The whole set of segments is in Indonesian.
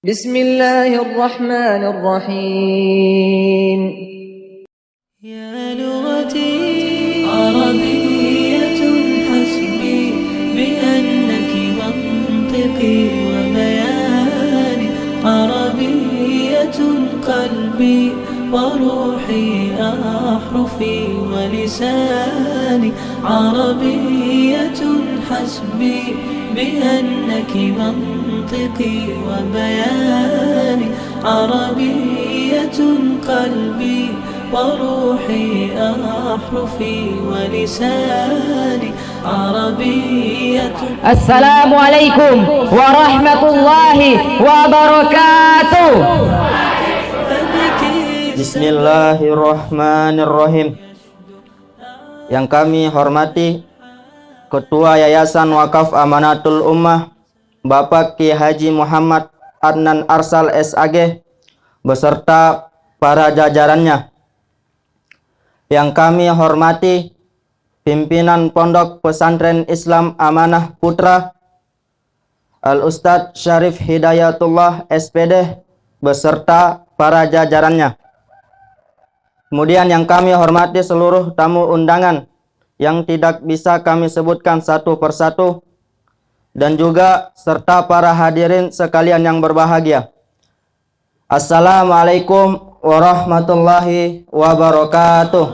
Bismillahirrahmanirrahim. يا لغتي عربية حسبي بأنك منطقي وبياني عربية قلبي وروحي أحرفي ولساني عربية حسبي بأنك منطقي وبياني عربية قلبي وروحي أحرفي ولساني عربية. Assalamualaikum warahmatullahi wabarakatuh. Bismillahirrahmanirrahim. Yang kami hormati Ketua Yayasan Wakaf Amanatul Ummah Bapak Ki Haji Muhammad Adnan Arsal SAG beserta para jajarannya. Yang kami hormati pimpinan Pondok Pesantren Islam Amanah Putra Al-Ustadz Syarif Hidayatullah SPD beserta para jajarannya. Kemudian yang kami hormati seluruh tamu undangan yang tidak bisa kami sebutkan satu persatu, dan juga serta para hadirin sekalian yang berbahagia. Assalamualaikum warahmatullahi wabarakatuh.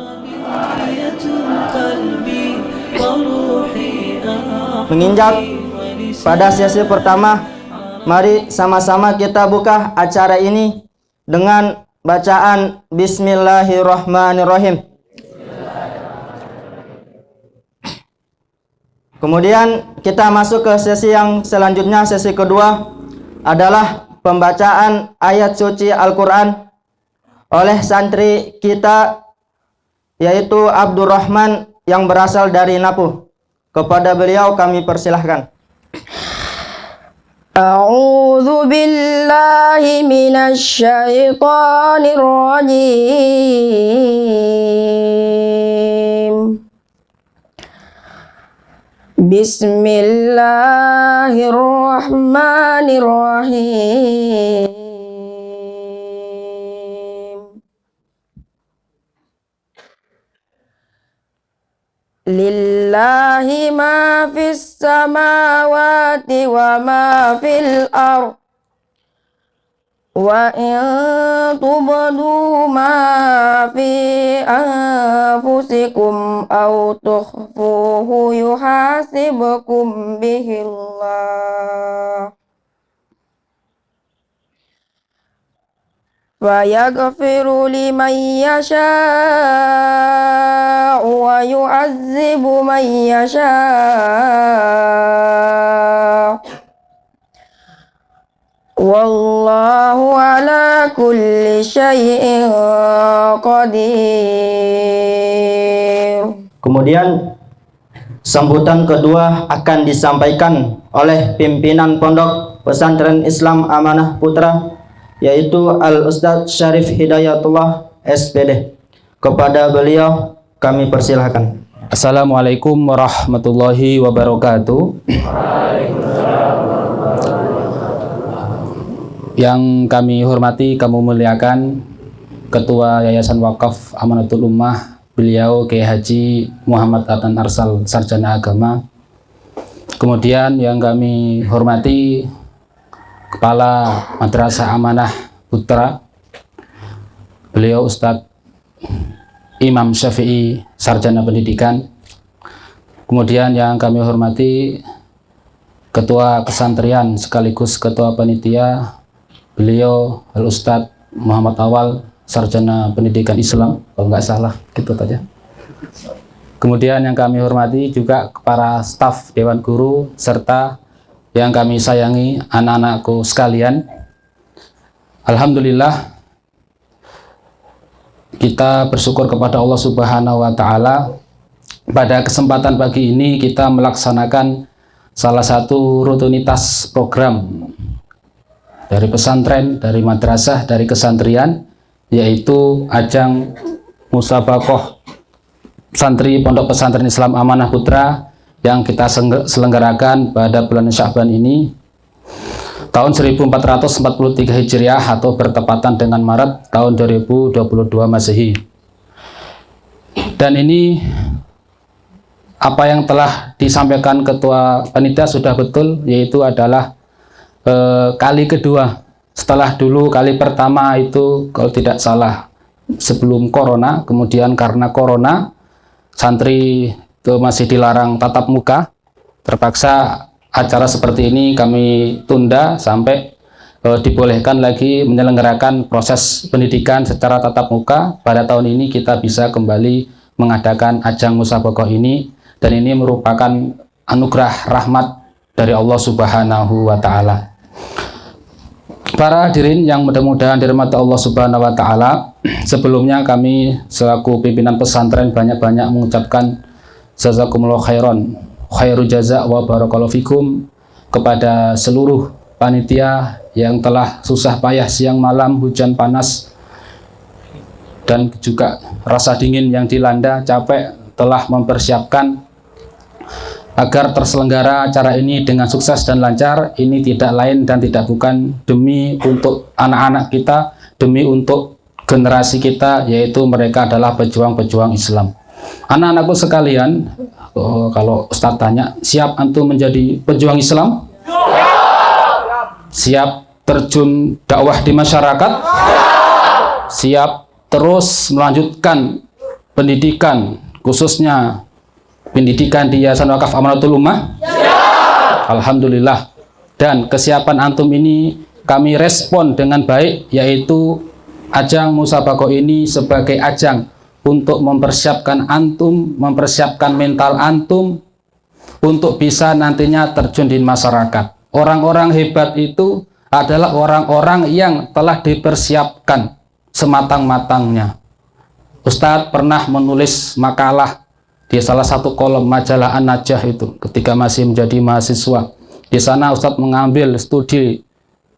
Menginjak pada sesi pertama, mari sama-sama kita buka acara ini dengan bacaan Bismillahirrahmanirrahim. Kemudian kita masuk ke sesi yang selanjutnya. Sesi kedua adalah pembacaan ayat suci Al-Quran oleh santri kita, yaitu Abdurrahman yang berasal dari Napu. Kepada beliau kami persilahkan. A'udzu billahi minasy syaithanir rajim. Bismillahirrahmanirrahim. Lillahi ma fis samawati wa ma fil ardh wa in tubdu ma fi anfusikum aw tukhfuhu yuhasibukum bihillah wa yaghfiru liman yasha'u wa yu'azzibu man yasha'u wallahu ala kulli syai'in qadir. Kemudian sambutan kedua akan disampaikan oleh pimpinan Pondok Pesantren Islam Amanah Putra, yaitu Al-Ustadz Syarif Hidayatullah SPD. Kepada beliau kami persilahkan. Assalamualaikum warahmatullahi wabarakatuh. Yang kami hormati, kami muliakan Ketua Yayasan Wakaf Amanatul Ummah, beliau Kiai Haji Muhammad Adnan Arsal, Sarjana Agama. Kemudian yang kami hormati Kepala Madrasah Amanah Putra, beliau Ustadz Imam Syafi'i, Sarjana Pendidikan. Kemudian yang kami hormati Ketua Kesantrian sekaligus Ketua Panitia, beliau Al-Ustadz Muhammad Awal, Sarjana Pendidikan Islam, kalau nggak salah gitu saja. Kemudian yang kami hormati juga para staf Dewan Guru serta yang kami sayangi anak-anakku sekalian. Alhamdulillah, kita bersyukur kepada Allah Subhanahu wa Ta'ala. Pada kesempatan pagi ini kita melaksanakan salah satu rutinitas program dari pesantren, dari madrasah, dari kesantrian, yaitu ajang musabaqah santri Pondok Pesantren Islam Amanah Putra yang kita selenggarakan pada bulan Sya'ban ini. tahun 1443 Hijriah atau bertepatan dengan Maret tahun 2022 Masehi. Dan ini apa yang telah disampaikan Ketua Panitia sudah betul, yaitu adalah kali kedua. Setelah dulu kali pertama itu kalau tidak salah sebelum Corona, kemudian karena Corona santri itu masih dilarang tatap muka, terpaksa acara seperti ini kami tunda sampai dibolehkan lagi menyelenggarakan proses pendidikan secara tatap muka. Pada tahun ini kita bisa kembali mengadakan ajang musabaqah ini, dan ini merupakan anugerah rahmat dari Allah Subhanahu wa Ta'ala. Para hadirin yang mudah-mudahan dirahmati Allah Subhanahu wa Ta'ala, sebelumnya kami selaku pimpinan pesantren banyak-banyak mengucapkan jazakumullah khairan, khairu jaza wa barakallahu fikum kepada seluruh panitia yang telah susah payah siang malam, hujan panas dan juga rasa dingin yang dilanda, capek, telah mempersiapkan agar terselenggara acara ini dengan sukses dan lancar. Ini tidak lain dan tidak bukan demi untuk anak-anak kita, demi untuk generasi kita, yaitu mereka adalah pejuang-pejuang Islam. Anak-anakku sekalian, kalau Ustadz tanya, siap antum menjadi pejuang Islam? Siap terjun dakwah di masyarakat? Siap terus melanjutkan pendidikan, khususnya pendidikan di Yayasan Wakaf Amanatul Ummah? Alhamdulillah. Dan kesiapan antum ini kami respon dengan baik, yaitu ajang musabaqah ini sebagai ajang untuk mempersiapkan antum, mempersiapkan mental antum untuk bisa nantinya terjun di masyarakat. Orang-orang hebat itu adalah orang-orang yang telah dipersiapkan sematang-matangnya. Ustadz pernah menulis makalah di salah satu kolom majalah An-Najah itu ketika masih menjadi mahasiswa. Di sana Ustadz mengambil studi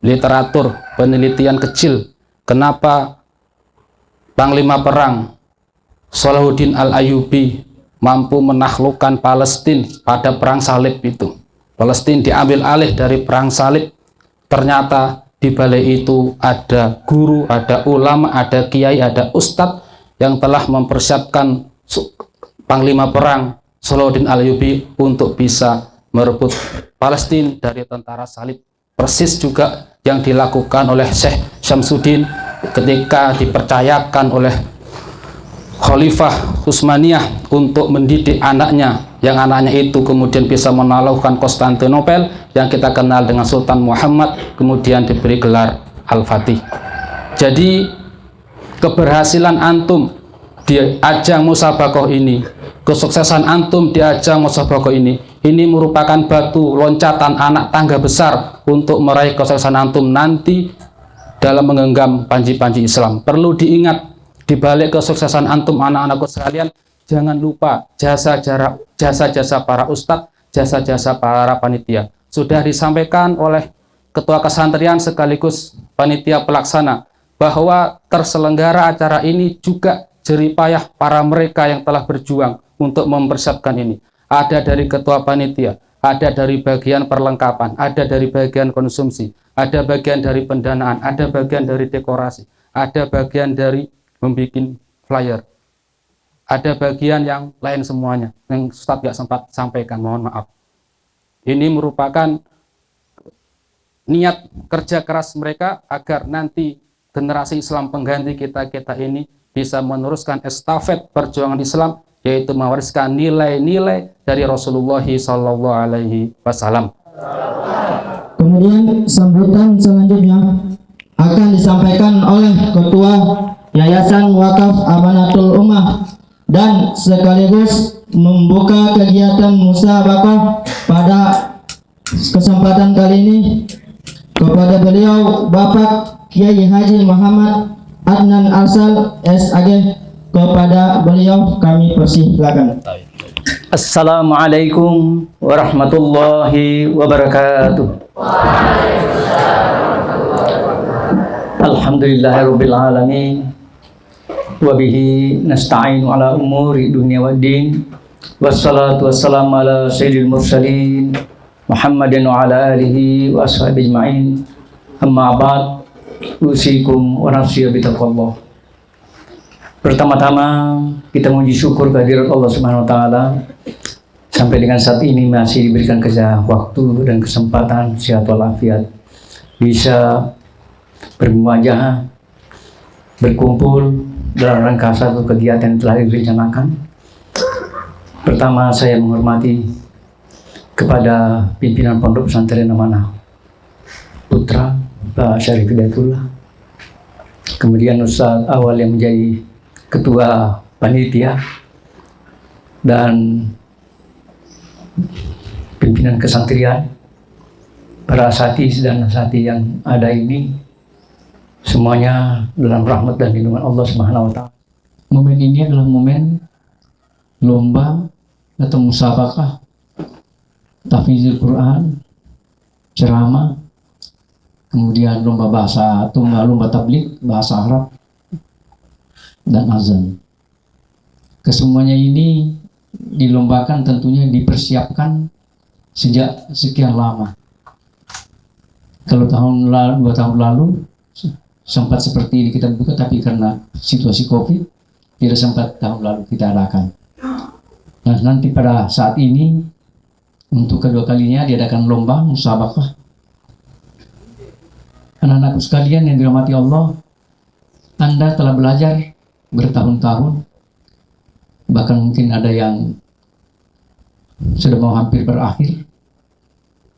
literatur penelitian kecil, kenapa Panglima Perang Salahuddin Al-Ayyubi mampu menaklukkan Palestina pada perang salib itu. Palestina diambil alih dari perang salib. Ternyata di balik itu ada guru, ada ulama, ada kiai, ada ustadz yang telah mempersiapkan Panglima Perang Salahuddin Al-Ayyubi untuk bisa merebut Palestina dari tentara salib. Persis juga yang dilakukan oleh Syekh Syamsuddin ketika dipercayakan oleh Khalifah Utsmaniyah untuk mendidik anaknya, yang anaknya itu kemudian bisa menaklukkan Konstantinopel yang kita kenal dengan Sultan Muhammad, kemudian diberi gelar Al-Fatih. Jadi keberhasilan antum di ajang musabaqah ini, kesuksesan antum di ajang musabaqah ini merupakan batu loncatan anak tangga besar untuk meraih kesuksesan antum nanti dalam menggenggam panji-panji Islam. Perlu diingat, di balik kesuksesan antum anak-anakku sekalian, jangan lupa jasa-jasa para ustadz, jasa-jasa para panitia. Sudah disampaikan oleh Ketua Kesantrian sekaligus panitia pelaksana bahwa terselenggara acara ini juga jeripayah para mereka yang telah berjuang untuk mempersiapkan ini. Ada dari ketua panitia, ada dari bagian perlengkapan, ada dari bagian konsumsi, ada bagian dari pendanaan, ada bagian dari dekorasi, ada bagian dari membuat flyer, ada bagian yang lain semuanya yang Ustadz gak sempat sampaikan, mohon maaf. Ini merupakan niat kerja keras mereka agar nanti generasi Islam pengganti kita ini bisa meneruskan estafet perjuangan Islam, yaitu mewariskan nilai-nilai dari Rasulullah SAW. Kemudian sambutan selanjutnya akan disampaikan oleh Ketua Yayasan Wakaf Amanatul Ummah dan sekaligus membuka kegiatan musabaqah pada kesempatan kali ini. Kepada beliau Bapak Kiai Haji Muhammad Adnan Arsal SAG, kepada beliau kami persilakan. Assalamualaikum warahmatullahi wabarakatuh. Alhamdulillahirabbil alamin. Wa bihi nasta'inu ala umuri dunya waddin. Wassalatu wassalamu ala sayyidil mursalin Muhammadin wa ala alihi wa ashabihi ajma'in. Amma ba'd, usikum wa nafsi bitaqwallah. Pertama-tama kita menguji syukur kehadirat Allah Subhanahu wa taala sampai dengan saat ini masih diberikan waktu dan kesempatan sehat walafiat bisa bermuajah berkumpul dalam rangka satu kegiatan yang telah direncanakan. Pertama, saya menghormati kepada pimpinan Pondok Pesantren Amanah Putra Pak Syarif Hidayatullah, kemudian Ustaz Awal yang menjadi ketua panitia, dan pimpinan kesantrian, para asatidz dan asatidz yang ada ini, semuanya dalam rahmat dan lindungan Allah Subhanahu wa taala. Momen ini adalah momen lomba atau musabaqah tahfizul Quran, ceramah, kemudian lomba bahasa atau lomba tabligh bahasa Arab dan azan. Kesemuanya ini dilombakan, tentunya dipersiapkan sejak sekian lama. Kalau tahun lalu, 2 tahun lalu sempat seperti ini kita buka, tapi karena situasi COVID tidak sempat tahun lalu kita adakan. Nah, nanti pada saat ini untuk kedua kalinya diadakan lomba musabaqah. Anak-anakku sekalian yang dirahmati Allah, Anda telah belajar bertahun-tahun, bahkan mungkin ada yang sudah mau hampir berakhir.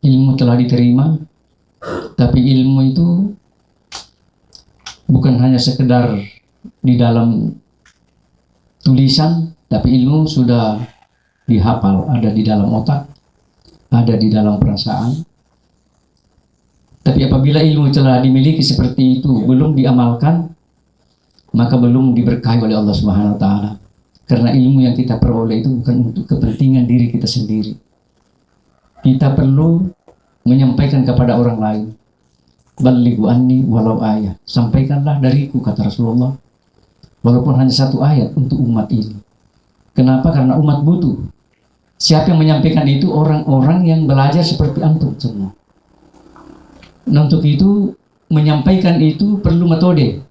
Ilmu telah diterima, tapi ilmu itu bukan hanya sekedar di dalam tulisan, tapi ilmu sudah dihafal, ada di dalam otak, ada di dalam perasaan. Tapi apabila ilmu telah dimiliki seperti itu belum diamalkan, maka belum diberkahi oleh Allah Subhanahu wa taala. Karena ilmu yang kita peroleh itu bukan untuk kepentingan diri kita sendiri. Kita perlu menyampaikan kepada orang lain. Balighu anni walau ayat. Sampaikanlah dariku, kata Rasulullah, walaupun hanya 1 ayat untuk umat ini. Kenapa? Karena umat butuh. Siapa yang menyampaikan itu? Orang-orang yang belajar seperti antum semua. Nah, untuk itu menyampaikan itu perlu metode.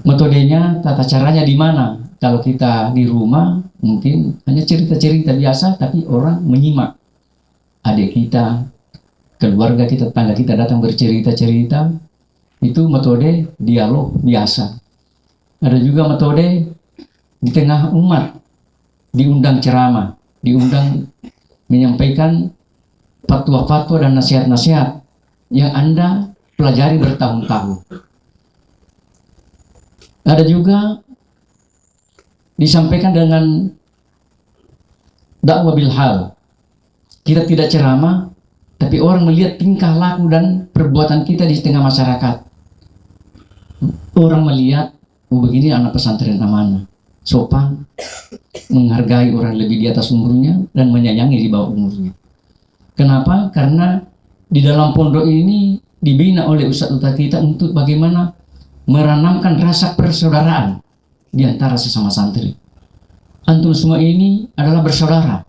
Metodenya, tata caranya di mana? Kalau kita di rumah mungkin hanya cerita-cerita biasa, tapi orang menyimak. Adik kita, keluarga kita, tetangga kita datang bercerita-cerita, itu metode dialog biasa. Ada juga metode di tengah umat, diundang ceramah, diundang menyampaikan fatwa-fatwa dan nasihat-nasihat yang Anda pelajari bertahun-tahun. Ada juga disampaikan dengan dakwah bil hal. Kita tidak ceramah, tapi orang melihat tingkah laku dan perbuatan kita di tengah masyarakat. Orang melihat, oh begini anak pesantren amanah, sopan, menghargai orang lebih di atas umurnya dan menyayangi di bawah umurnya. Kenapa? Karena di dalam pondok ini dibina oleh ustadz-ustadz kita untuk bagaimana menanamkan rasa persaudaraan di antara sesama santri. Antum semua ini adalah bersaudara,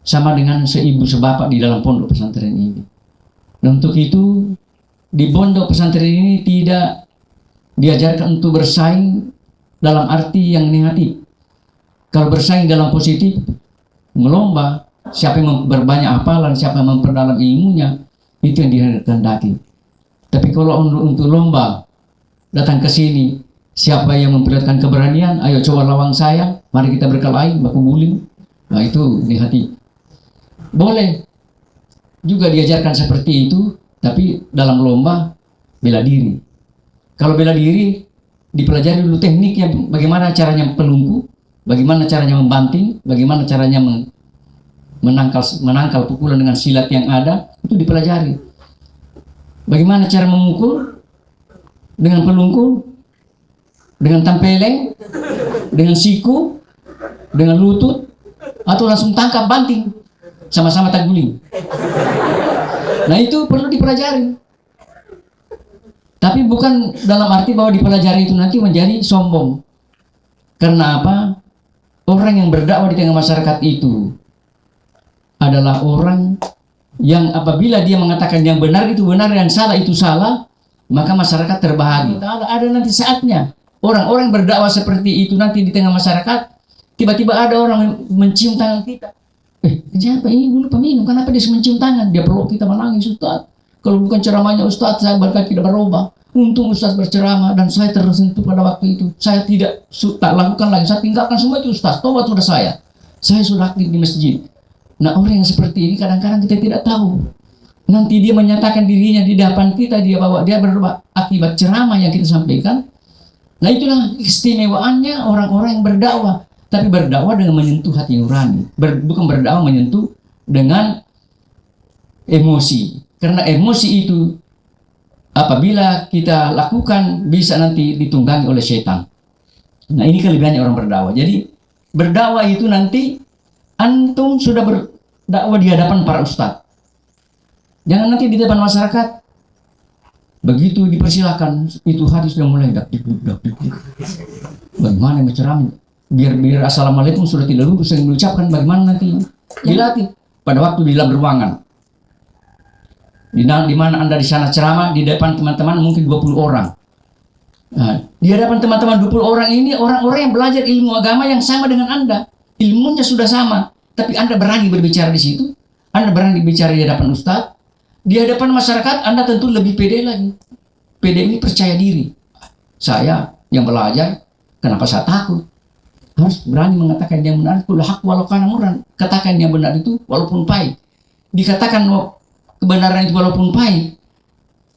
sama dengan seibu sebapak di dalam pondok pesantren ini. Dan untuk itu di pondok pesantren ini tidak diajarkan untuk bersaing dalam arti yang negatif. Kalau bersaing dalam positif, melomba, siapa yang berbanyak hafalan, siapa yang memperdalam ilmunya, itu yang dikehendaki. Tapi kalau untuk lomba, datang ke sini, siapa yang memperlihatkan keberanian, ayo coba lawan saya, mari kita berkelahi, baku guling. Nah, itu di hati. Boleh juga diajarkan seperti itu, tapi dalam lomba bela diri. Kalau bela diri, dipelajari dulu tekniknya, bagaimana caranya pelungku, bagaimana caranya membanting, bagaimana caranya menangkal pukulan dengan silat yang ada, itu dipelajari. Bagaimana cara memukul dengan pelungku, dengan tampeleng, dengan siku, dengan lutut, atau langsung tangkap banting, sama-sama tangguling. Nah, itu perlu dipelajari. Tapi bukan dalam arti bahwa dipelajari itu nanti menjadi sombong. Karena apa? Orang yang berdakwah di tengah masyarakat itu adalah orang yang apabila dia mengatakan yang benar itu benar, yang salah itu salah, maka masyarakat terbahagi. Ada nanti saatnya orang-orang berdakwah seperti itu nanti di tengah masyarakat, tiba-tiba ada orang mencium tangan kita. Siapa ini dulu peminum? Kenapa dia mencium tangan? Dia peluk kita, menangis, Ustaz. Kalau bukan ceramahnya Ustaz, saya berkali tidak berubah. Untung Ustaz berceramah dan saya tersentuh pada waktu itu. Saya tidak lakukan lagi. Saya tinggalkan semua itu Ustaz. Tobat sudah saya. Saya sudah aktif di masjid. Nah, orang yang seperti ini kadang-kadang kita tidak tahu. Nanti dia menyatakan dirinya di depan kita, dia berubah akibat ceramah yang kita sampaikan. Nah, itulah keistimewaannya orang-orang yang berdakwah. Tapi berdakwah dengan menyentuh hati nurani, bukan berdakwah menyentuh dengan emosi. Karena emosi itu apabila kita lakukan bisa nanti ditunggangi oleh setan. Nah, ini kelebihannya orang berdakwah. Jadi berdakwah itu nanti antum sudah berdakwah di hadapan para ustadz. Jangan nanti di depan masyarakat begitu dipersilakan itu hati sudah mulai dak. Bagaimana berceramah? Biar assalamualaikum sudah tidak lurus yang mengucapkan, bagaimana nanti dilatih pada waktu di dalam ruangan, di mana anda di sana ceramah di depan teman-teman mungkin 20 orang. Nah, di hadapan teman-teman 20 orang ini orang-orang yang belajar ilmu agama yang sama dengan anda, ilmunya sudah sama, tapi anda berani berbicara di situ, anda berani bicara di hadapan ustadz, di hadapan masyarakat anda tentu lebih pede lagi. Pede ini percaya diri. Saya yang belajar, kenapa saya takut? Harus berani mengatakan yang benar itu hak walau kana murran. Katakan yang benar itu walaupun pahit. Dikatakan kebenaran itu walaupun pahit.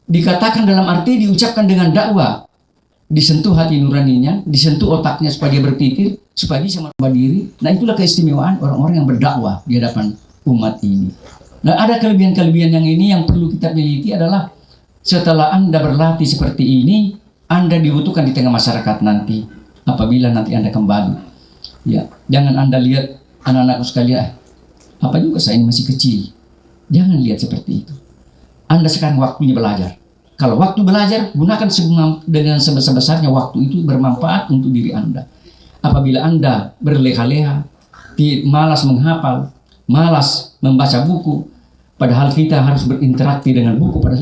Dikatakan dalam arti diucapkan dengan dakwah. Disentuh hati nuraninya, disentuh otaknya supaya dia berpikir, supaya dia merubah diri. Nah, itulah keistimewaan orang-orang yang berdakwah di hadapan umat ini. Nah, ada kelebihan-kelebihan yang ini yang perlu kita miliki adalah setelah Anda berlatih seperti ini, Anda dibutuhkan di tengah masyarakat nanti. Apabila nanti Anda kembali, ya, jangan Anda lihat anak-anakku sekalian, apa juga saya ini masih kecil. Jangan lihat seperti itu. Anda sekarang waktunya belajar. Kalau waktu belajar, gunakan dengan sebesar-besarnya waktu itu bermanfaat untuk diri Anda. Apabila Anda berleha-leha, malas menghafal, malas membaca buku, padahal kita harus berinteraksi dengan buku pada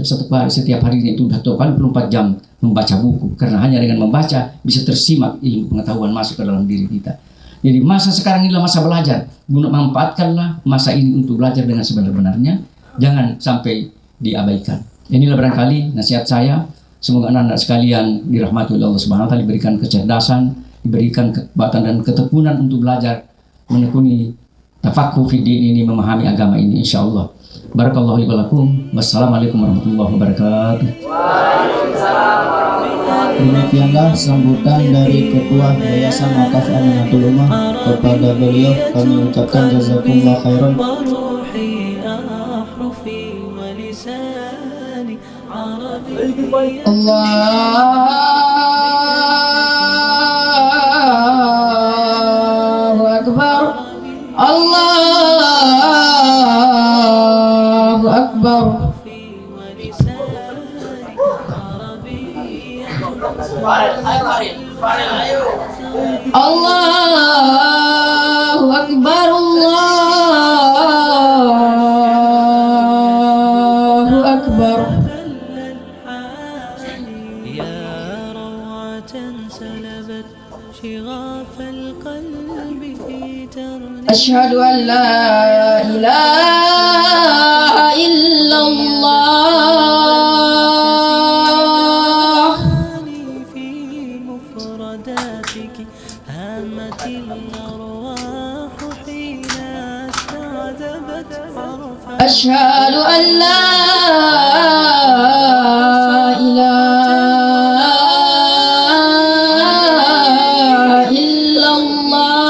setiap harinya itu sudah 24 jam membaca buku, karena hanya dengan membaca bisa tersimak ilmu pengetahuan masuk ke dalam diri kita. Jadi masa sekarang inilah masa belajar. Manfaatkanlah masa ini untuk belajar dengan sebenar-benarnya, jangan sampai diabaikan. Inilah barangkali nasihat saya. Semoga anak-anak sekalian dirahmati oleh Allah Subhanahu wa taala, diberikan kecerdasan, diberikan kekuatan dan ketekunan untuk belajar, menekuni tafaqquh fi din ini, memahami agama ini insyaallah. Barakallahu li wa lakum. Wassalamualaikum warahmatullahi wabarakatuh. Demikianlah sambutan dari Ketua Yayasan Wakaf Amanatul Ummah. Kepada beliau kami ucapkan jazakumullah khairan. Allahu Akbar. Allahu Akbar. Allahu Akbar. Allahu Akbar. يا روعة سلبت شغاف القلب في ترنيم أشهد أن لا إله إلا الله. في مفرداتك هامت الأرواح حين استعذبت حرفا أشهد أن لا إله إلا الله.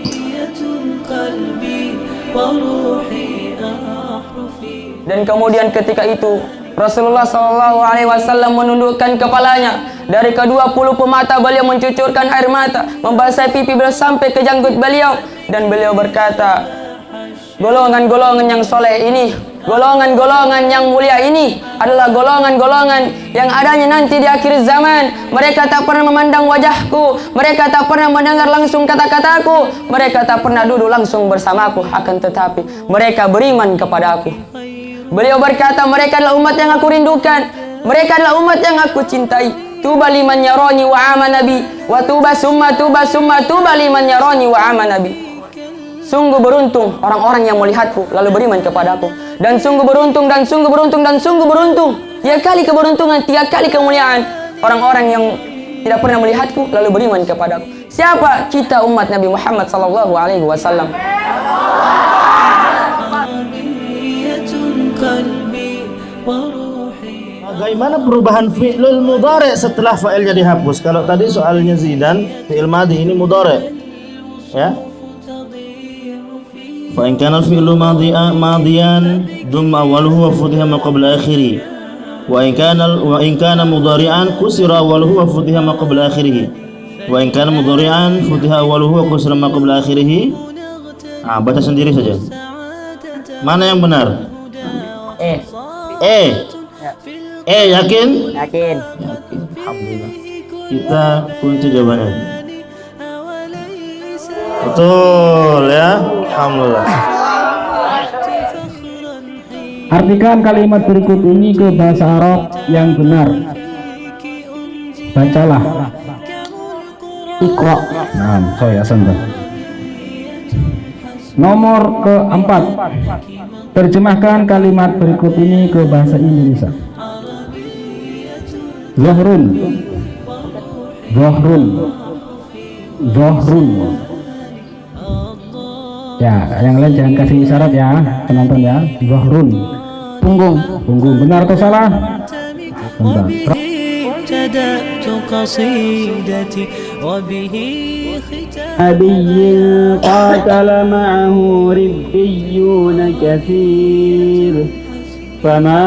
بية قلبي وروحي أحرفي. Dan kemudian ketika itu Rasulullah SAW menundukkan kepalanya. Dari kedua puluh mata beliau mencucurkan air mata, membasahi pipi beliau sampai ke janggut beliau, dan beliau berkata, golongan-golongan yang soleh ini Golongan-golongan yang mulia ini adalah golongan-golongan yang adanya nanti di akhir zaman. Mereka tak pernah memandang wajahku, mereka tak pernah mendengar langsung kata-kataku, mereka tak pernah duduk langsung bersamaku, akan tetapi mereka beriman kepada aku. Beliau berkata, mereka adalah umat yang aku rindukan, mereka adalah umat yang aku cintai. Tuba liman yarani wa amana bi, wa tuba summa tuba liman yarani wa amana bi. Sungguh beruntung orang-orang yang melihatku lalu beriman kepadaku, dan sungguh beruntung dan sungguh beruntung dan sungguh beruntung, 3 kali keberuntungan, 3 kali kemuliaan orang-orang yang tidak pernah melihatku lalu beriman kepadaku. Siapa? Kita umat Nabi Muhammad sallallahu alaihi wasallam. Bagaimana perubahan fi'lul mudhari' setelah fa'ilnya dihapus? Kalau tadi soalnya Zidan, fi'il madhi, ini mudhari'. Ya. Fa in kana al-fi'lu madiyan dumma awwaluhu wa futiha ma qabla akhirih. Wa in kana mudhari'an kusira awwaluhu wa futiha ma qabla akhirih. Wa in kana mudhari'an futiha awwaluhu wa kusira ma qabla akhirih. Baca sendiri saja. Mana yang benar? Yakin? Yakin. Alhamdulillah. Kita kunci jawabannya. Betul ya. Alhamdulillah. Artikan kalimat berikut ini ke bahasa Arab yang benar. Bacalah. Iqra. Nah, saya sentuh. Nomor keempat, terjemahkan kalimat berikut ini ke bahasa Indonesia. Zohrun, zohrun, zohrun. Ya, yang lain jangan kasih isyarat ya, penonton ya. Zohrun, punggung, punggung. Benar atau salah? Bentar. ابتدأت قصيدتي وبه نبي قاتل معه ربيون كثير فما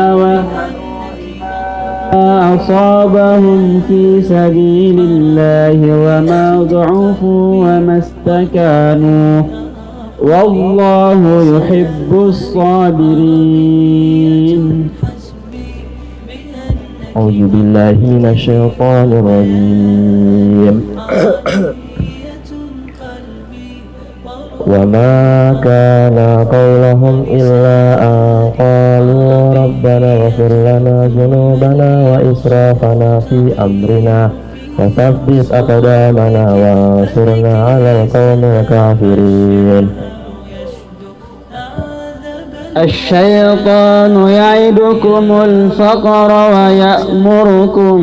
أصابهم في سبيل الله وما ضعفوا وما استكانوا والله يحب الصابرين. أعوذ بالله من الشيطان الرجيم. وما كان قولهم إلا أن قالوا ربنا اغفر لنا ذنوبنا وإسرافنا في أمرنا وثبت أقدامنا وانصرنا على القوم الكافرين. الشيطان يعدكم الفقر ويأمركم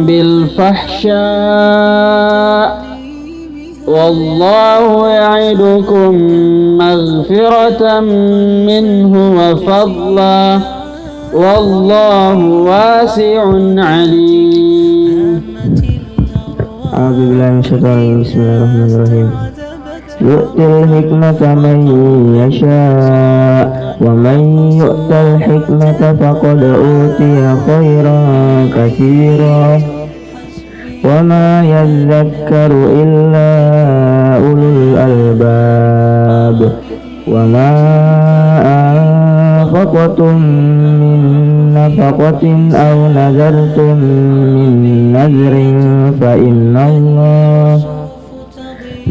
بالفحشاء والله يعدكم مغفرة منه وفضلا والله واسع عليم. أعوذ بالله من الشيطان الرجيم. بسم الله الرحمن الرحيم. يؤتي الحكمة من يشاء ومن يؤت الحكمة فقد أوتي خيرا كثيرا وما يذكر إلا أولو الألباب. وما أنفقتم من نفقة أو نذرتم من نذر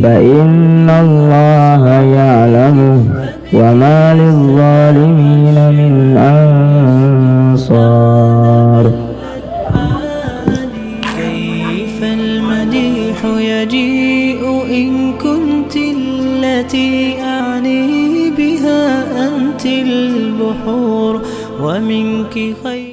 فإن الله يعلمه وما للظالمين من أنصار. كيف المديح يجيء إن كنت التي أعني بها أنت البحور ومنك خير